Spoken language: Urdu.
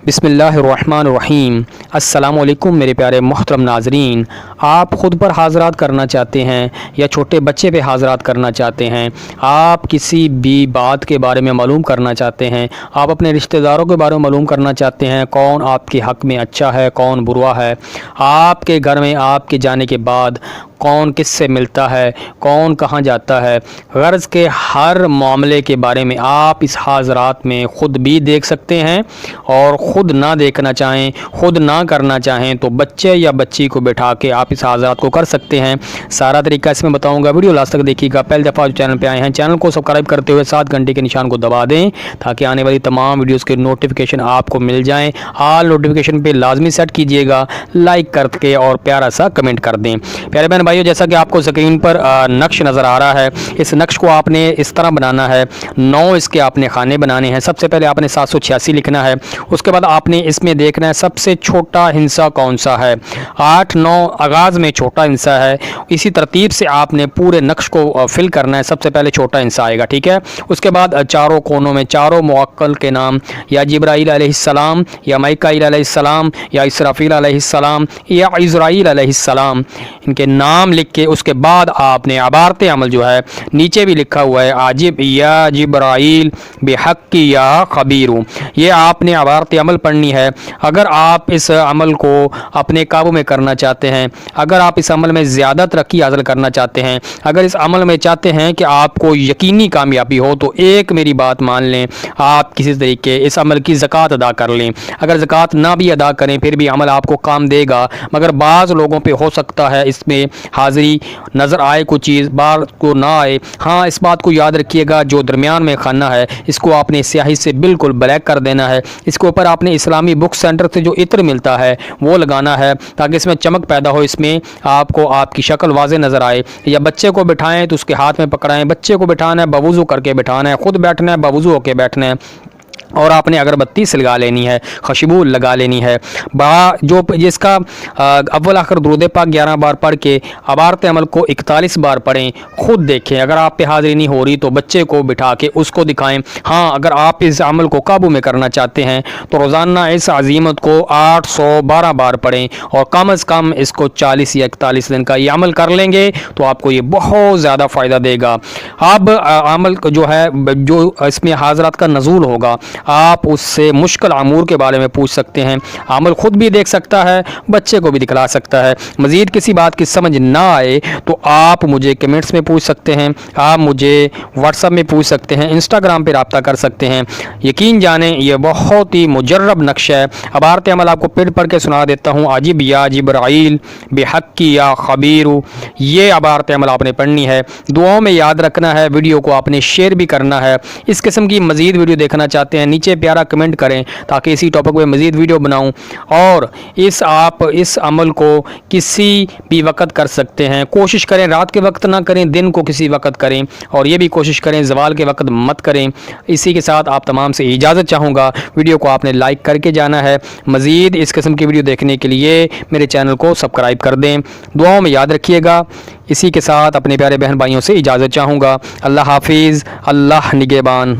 بسم اللہ الرحمن الرحیم۔ السلام علیکم میرے پیارے محترم ناظرین، آپ خود پر حاضرات کرنا چاہتے ہیں یا چھوٹے بچے پہ حاضرات کرنا چاہتے ہیں، آپ کسی بھی بات کے بارے میں معلوم کرنا چاہتے ہیں، آپ اپنے رشتہ داروں کے بارے میں معلوم کرنا چاہتے ہیں، کون آپ کے حق میں اچھا ہے کون برا ہے، آپ کے گھر میں آپ کے جانے کے بعد کون کس سے ملتا ہے، کون کہاں جاتا ہے، غرض کے ہر معاملے کے بارے میں آپ اس حاضرات میں خود بھی دیکھ سکتے ہیں، اور خود نہ دیکھنا چاہیں، خود نہ کرنا چاہیں تو بچے یا بچی کو بٹھا کے آپ اس حاضرات کو کر سکتے ہیں۔ سارا طریقہ اس میں بتاؤں گا، ویڈیو لاسٹ تک دیکھیے گا۔ پہلی دفعہ جو چینل پہ آئے ہیں، چینل کو سبسکرائب کرتے ہوئے 7 گھنٹے کے نشان کو دبا دیں تاکہ آنے والی تمام ویڈیوز کے نوٹیفیکیشن آپ کو مل جائیں۔ آل نوٹیفیکیشن پہ لازمی سیٹ کیجئے گا، لائک کر کے اور پیارا سا کمنٹ کر دیں۔ پیارے بہن بھائیو، جیسا کہ آپ کو اسکرین پر نقش نظر آ رہا ہے، اس نقش کو آپ نے اس طرح بنانا ہے، 9 اس کے آپ نے خانے بنانے ہیں۔ سب سے پہلے آپ نے 786 لکھنا ہے، اس کے بعد آپ نے اس میں دیکھنا ہے سب سے چھوٹا ہندسہ کون سا ہے۔ 8 9 آغاز میں چھوٹا ہندسہ ہے، اسی ترتیب سے آپ نے پورے نقش کو فل کرنا ہے۔ سب سے پہلے چھوٹا ہندسہ آئے گا، ٹھیک ہے۔ اس کے بعد چاروں کونوں میں چاروں موکل کے نام، یا جبرائیل علیہ السلام، یا میکائیل علیہ السلام، یا اسرافیل علیہ السلام، یا عزرائیل علیہ السلام، ان کے نام لکھ کے اس کے بعد آپ نے عبارت عمل جو ہے نیچے بھی لکھا ہوا ہے، عاجب یا جبرائیل بحق یا خبیر، یہ آپ نے عبارت عمل پڑھنی ہے۔ اگر آپ اس عمل کو اپنے قابو میں کرنا چاہتے ہیں، اگر آپ اس عمل میں زیادہ ترقی حاصل کرنا چاہتے ہیں، اگر اس عمل میں چاہتے ہیں کہ آپ کو یقینی کامیابی ہو، تو ایک میری بات مان لیں، آپ کسی طریقے اس عمل کی زکوٰۃ ادا کر لیں۔ اگر زکوٰۃ نہ بھی ادا کریں پھر بھی عمل آپ کو کام دے گا، مگر بعض لوگوں پہ ہو سکتا ہے اس میں حاضری نظر آئے کوئی چیز، بعض کو نہ آئے۔ ہاں، اس بات کو یاد رکھیے گا، جو درمیان میں خانہ ہے اس کو آپ نے سیاہی سے بالکل بلیک کر دینا ہے۔ اس کے اوپر آپ نے اسلامی بک سینٹر سے جو عطر ملتا ہے وہ لگانا ہے تاکہ اس میں چمک پیدا ہو، اس میں آپ کو آپ کی شکل واضح نظر آئے۔ یا بچے کو بٹھائیں تو اس کے ہاتھ میں پکڑائیں، بچے کو بٹھانا ہے بوضو کر کے بٹھانا ہے، خود بیٹھنا ہے بوضو ہو کے بیٹھنا ہے، اور آپ نے اگربتی سلگا لینی ہے، خوشبو لگا لینی ہے۔ جو جس کا اول آخر درود پاک 11 بار پڑھ کے عبارت عمل کو 41 بار پڑھیں، خود دیکھیں۔ اگر آپ پہ حاضری نہیں ہو رہی تو بچے کو بٹھا کے اس کو دکھائیں۔ ہاں، اگر آپ اس عمل کو قابو میں کرنا چاہتے ہیں تو روزانہ اس عزیمت کو 812 بار پڑھیں، اور کم از کم اس کو 40 یا 41 دن کا یہ عمل کر لیں گے تو آپ کو یہ بہت زیادہ فائدہ دے گا۔ اب عمل جو ہے، جو اس میں حاضرات کا نزول ہوگا، آپ اس سے مشکل امور کے بارے میں پوچھ سکتے ہیں۔ عمل خود بھی دیکھ سکتا ہے، بچے کو بھی دکھلا سکتا ہے۔ مزید کسی بات کی سمجھ نہ آئے تو آپ مجھے کمنٹس میں پوچھ سکتے ہیں، آپ مجھے واٹس ایپ میں پوچھ سکتے ہیں، انسٹاگرام پہ رابطہ کر سکتے ہیں۔ یقین جانیں یہ بہت ہی مجرب نقش ہے۔ عبارت عمل آپ کو پڑھ کے سنا دیتا ہوں، عاجب یا جبرائیل بحق یا خبیر، یہ عبارت عمل آپ نے پڑھنی ہے۔ دعاؤں میں یاد رکھنا ہے، ویڈیو کو آپ نے شیئر بھی کرنا ہے۔ اس قسم کی مزید ویڈیو دیکھنا چاہتے ہیں، نیچے پیارا کمنٹ کریں تاکہ اسی ٹاپک پہ مزید ویڈیو بناؤں۔ اور آپ اس عمل کو کسی بھی وقت کر سکتے ہیں، کوشش کریں رات کے وقت نہ کریں، دن کو کسی وقت کریں، اور یہ بھی کوشش کریں زوال کے وقت مت کریں۔ اسی کے ساتھ آپ تمام سے اجازت چاہوں گا، ویڈیو کو آپ نے لائک کر کے جانا ہے۔ مزید اس قسم کی ویڈیو دیکھنے کے لیے میرے چینل کو سبسکرائب کر دیں، دعاؤں میں یاد رکھیے گا۔ اسی کے ساتھ اپنے پیارے بہن بھائیوں سے اجازت چاہوں گا۔ اللہ حافظ، اللہ نگہبان۔